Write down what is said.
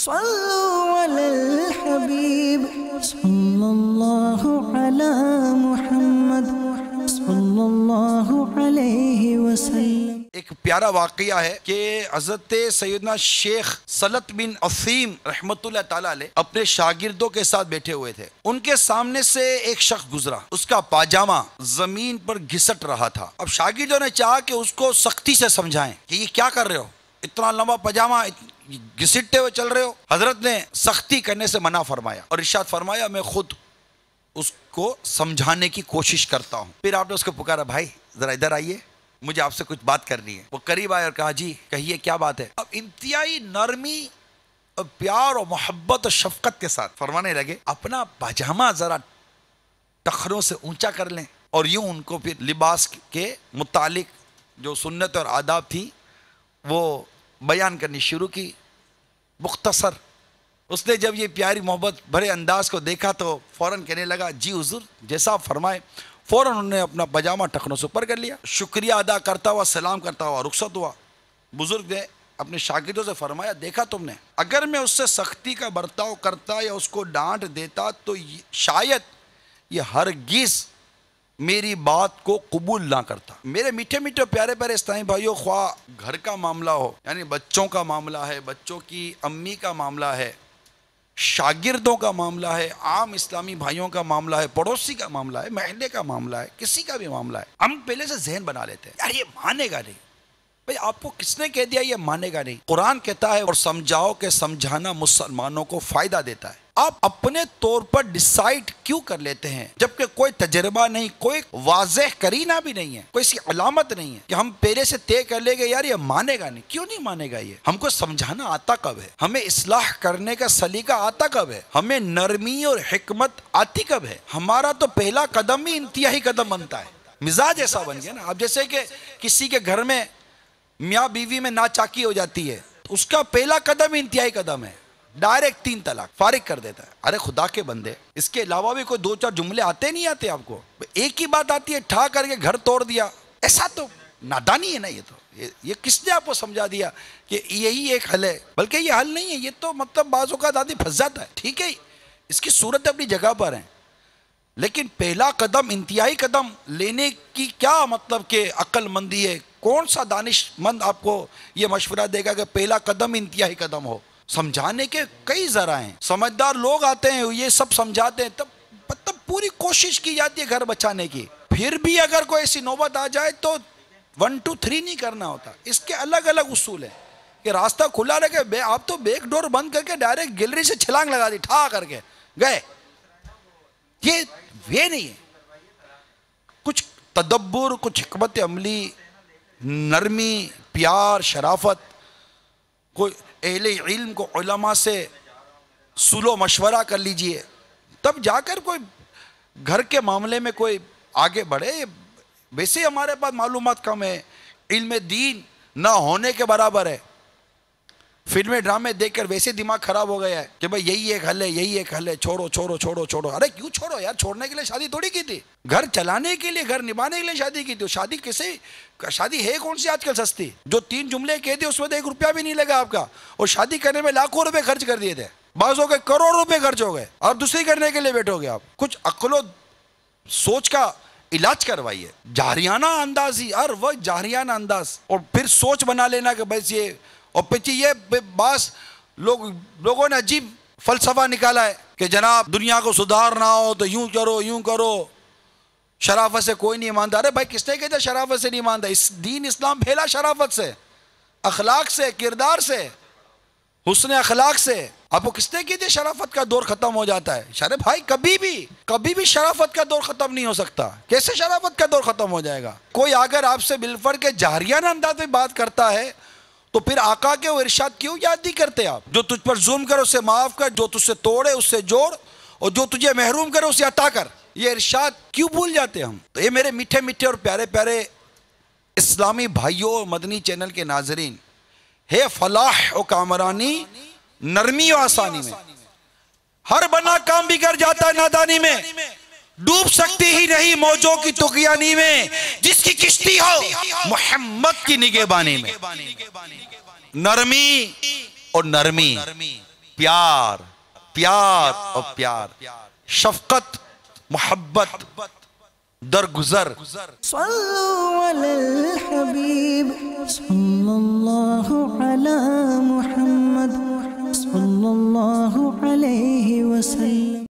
صلوا علی الحبیب صلی اللہ علی محمد صلی اللہ علیہ وسلم۔ ایک پیارا واقعہ ہے کہ حضرت سیدنا شیخ سلط بن عثیم رحمت اللہ تعالیٰ علیہ اپنے شاگردوں کے ساتھ بیٹھے ہوئے تھے۔ ان کے سامنے سے ایک شخص گزرا، اس کا پاجامہ زمین پر گھسٹ رہا تھا۔ اب شاگردوں نے چاہا کہ اس کو سختی سے سمجھائیں کہ یہ کیا کر رہے ہو، اتنا لمبا پاجامہ گھسٹتے ہوئے چل رہے ہو۔ حضرت نے سختی کرنے سے منع فرمایا اور ارشاد فرمایا میں خود اس کو سمجھانے کی کوشش کرتا ہوں۔ پھر آپ نے اس کو پکارا، بھائی ذرا ادھر آئیے، مجھے آپ سے کچھ بات کرنی ہے۔ وہ قریب آئے اور کہا جی کہیے کیا بات ہے۔ اب انتہائی نرمی اور پیار اور محبت اور شفقت کے ساتھ فرمانے لگے، اپنا پاجامہ ذرا ٹخنوں سے اونچا کر لیں، اور یوں ان کو پھر لباس کے متعلق جو سنت اور آداب تھی وہ بیان کرنی شروع کی مختصر۔ اس نے جب یہ پیاری محبت بھرے انداز کو دیکھا تو فوراً کہنے لگا جی حضور جیسا آپ فرمائے۔ فوراً انہوں نے اپنا پاجامہ ٹخنوں سے اوپر کر لیا، شکریہ ادا کرتا ہوا سلام کرتا ہوا رخصت ہوا۔ بزرگ نے اپنے شاگردوں سے فرمایا، دیکھا تم نے، اگر میں اس سے سختی کا برتاؤ کرتا یا اس کو ڈانٹ دیتا تو شاید یہ ہرگز میری بات کو قبول نہ کرتا۔ میرے میٹھے میٹھے پیارے پیارے اسلامی بھائیوں، خواہ گھر کا معاملہ ہو، یعنی بچوں کا معاملہ ہے، بچوں کی امی کا معاملہ ہے، شاگردوں کا معاملہ ہے، عام اسلامی بھائیوں کا معاملہ ہے، پڑوسی کا معاملہ ہے، محلے کا معاملہ ہے، کسی کا بھی معاملہ ہے، ہم پہلے سے ذہن بنا لیتے ہیں یار یہ مانے گا نہیں۔ بھئی آپ کو کس نے کہہ دیا یہ مانے گا نہیں؟ قرآن کہتا ہے اور سمجھاؤ کہ سمجھانا مسلمانوں کو فائدہ دیتا ہے۔ آپ اپنے طور پر ڈیسائیڈ کیوں کر لیتے ہیں جبکہ کوئی تجربہ نہیں، کوئی واضح کرینہ بھی نہیں ہے، کوئی سی علامت نہیں ہے کہ ہم پہلے سے طے کر لیں گے یار یہ مانے گا نہیں؟ کیوں نہیں مانے گا؟ یہ ہم کو سمجھانا آتا کب ہے؟ ہمیں اصلاح کرنے کا سلیقہ آتا کب ہے؟ ہمیں نرمی اور حکمت آتی کب ہے؟ ہمارا تو پہلا قدم ہی انتہائی قدم بنتا ہے۔ مزاج ایسا بن گیا نا، اب جیسے کہ کسی کے گھر میں میاں بیوی میں ناچاکی ہو جاتی ہے، اس کا پہلا قدم انتہائی قدم ہے، ڈائریکٹ 3 طلاق فارغ کر دیتا ہے۔ ارے خدا کے بندے، اس کے علاوہ بھی کوئی 2-4 جملے آتے نہیں آتے آپ کو؟ ایک ہی بات آتی ہے، ٹھا کر کے گھر توڑ دیا۔ ایسا تو نادانی ہے نا، یہ کس نے آپ کو سمجھا دیا کہ یہی ایک حل ہے؟ بلکہ یہ حل نہیں ہے، یہ تو مطلب بعض اوقات آدمی پھنس جاتا ہے۔ ٹھیک ہے اس کی صورت اپنی جگہ پر ہے، لیکن پہلا قدم انتہائی قدم لینے کی کیا مطلب کہ عقل مندی ہے؟ کون سا دانش مند آپ کو یہ مشورہ دے گا کہ پہلا قدم انتہائی قدم ہو؟ سمجھانے کے کئی ذرائع ہیں، سمجھدار لوگ آتے ہیں یہ سب سمجھاتے ہیں، تب پوری کوشش کی جاتی ہے گھر بچانے کی، پھر بھی اگر کوئی ایسی نوبت آ جائے تو 1 2 3 نہیں کرنا ہوتا۔ اس کے الگ الگ اصول ہیں کہ راستہ کھلا رکھے، آپ تو بیک ڈور بند کر کے ڈائریکٹ گیلری سے چھلانگ لگا دی، ٹھا کر کے گئے، یہ نہیں ہے۔ کچھ تدبر، کچھ حکمت عملی، نرمی، پیار، شرافت، کوئی اہل علم کو علماء سے سلو مشورہ کر لیجئے، تب جا کر کوئی گھر کے معاملے میں کوئی آگے بڑھے۔ ویسے ہمارے پاس معلومات کم ہے، علم دین نہ ہونے کے برابر ہے، فلمیں ڈرامے دیکھ کر ویسے دماغ خراب ہو گیا ہے کہ بھئی یہی ایک حل ہے، یہی ایک حل ہے، چھوڑو چھوڑو چھوڑو چھوڑو۔ ارے کیوں چھوڑو یار؟ چھوڑنے کے لیے شادی تھوڑی کی تھی، گھر چلانے کے لیے، گھر نبھانے کے لیے شادی کی تھی۔ شادی کیسے؟ شادی ہے کون سی آج کل سستی؟ جو 3 جملے کہہ دیے اس میں تو 1 روپیہ بھی نہیں لگا آپ کا، اور شادی کرنے میں لاکھوں روپے خرچ کر دیے تھے، بعضوں کے کروڑ روپے خرچ ہو گئے، اور دوسری کرنے کے لیے بیٹھو گے آپ۔ کچھ عقل و سوچ کا علاج کروائیے۔ جاہریانہ اندازی، ہر وقت جاہریانہ انداز، اور پھر سوچ بنا لینا کہ بس یہ، اور پھر یہ بعض لوگوں نے عجیب فلسفہ نکالا ہے کہ جناب دنیا کو سدھارنا ہو تو یوں کرو یوں کرو، شرافت سے کوئی نہیں مانتا۔ ارے بھائی کس نے کہتا شرافت سے نہیں مانتا؟ اس دین اسلام پھیلا شرافت سے، اخلاق سے، کردار سے، حسن اخلاق سے۔ آپ کو کس نے کہتے شرافت کا دور ختم ہو جاتا ہے؟ ارے بھائی کبھی بھی شرافت کا دور ختم نہیں ہو سکتا۔ کیسے شرافت کا دور ختم ہو جائے گا؟ کوئی اگر آپ سے بالفرض کے جاہریانہ انداز میں بات کرتا ہے تو پھر آقا کے وہ ارشاد کیوں یاد نہیں کرتے آپ؟ جو تجھ پر ظلم کرے اسے معاف کر، جو تجھ سے توڑے اس سے جوڑ، اور جو تجھے محروم کرے اسے عطا کر۔ یہ ارشاد کیوں بھول جاتے ہم؟ تو یہ میرے میٹھے میٹھے اور پیارے پیارے اسلامی بھائیوں اور مدنی چینل کے ناظرین، ہے فلاح و کامرانی نرمی و آسانی میں۔ ہر بنا کام بگڑ جاتا ہے نادانی میں، ڈوب سکتی ہی نہیں موجوں کی طغیانی میں، جس کی کشتی ہو محمد کی نگہبانی میں۔ نرمی اور نرمی، پیار، پیار اور پیار، شفقت، محبت، درگزر. صلوا على الحبيب صلى الله على محمد صلى الله عليه وسلم.